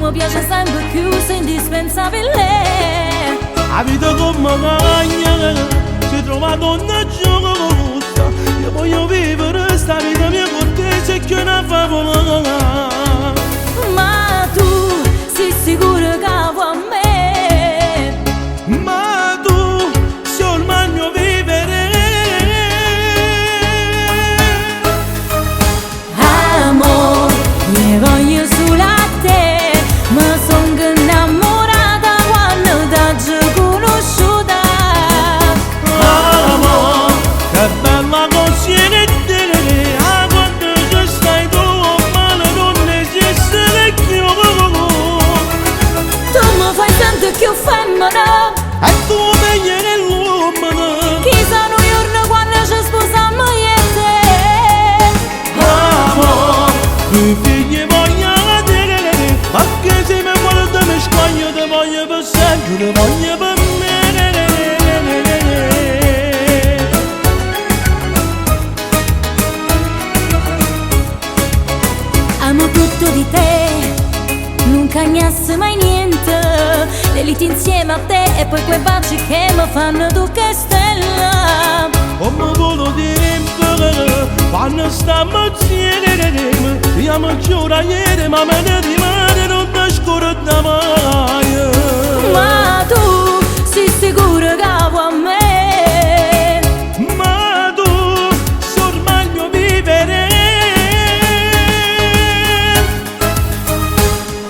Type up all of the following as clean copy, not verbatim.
mi piace sempre più, sei indispensabile. La vita come cagna, si trova donna giusta. Io voglio vivere sta vita mia con te, se che una favola. Ma tu sei sicuro che vuoi a me? Ma tu sei ormai il mio vivere. Amore, io voglio solo a te, ma sono innamorata quando t'ho conosciuta. Amore, che bella così te, quando ci stai tu, male non esiste più. Tu mi fai sentire più femmina, E tu meglio nell'uomo. chissà un giorno quando ci sposiamo io e te. Amore, tu figli voglio vedere, anche se mi guarda mi scoglio, ti voglio per sempre, ti voglio per me. Amo tutto di te, non cagnasse mai niente, le liti insieme a te e poi quei baci che mi fanno tu che stella. Come voglio dire, quando stiamo insieme, io mi giuro ieri, ma me ne rimane, non ti scorda mai. Ma tu sei sicuro che vuoi a me? Ma tu sei ormai il mio vivere.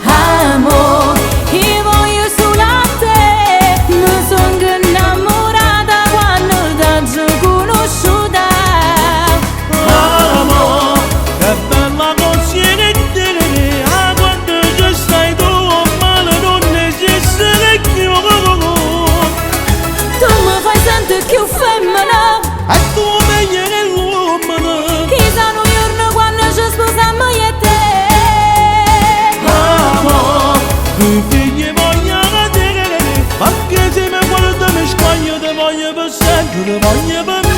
Amore, io voglio solo a te, mi sono innamorata quando t'ho conosciuta. Amore, che bella così te, quando ci stai tu, male non esiste più. Tu mi fai sentire più femmina, E tu meglio nell'uomo. chissà un giorno quando ci sposiamo io e te. Amore, tu figli voglio vedere, anche se mi guarda mi scoglio, ti voglio per sempre, ti voglio per me.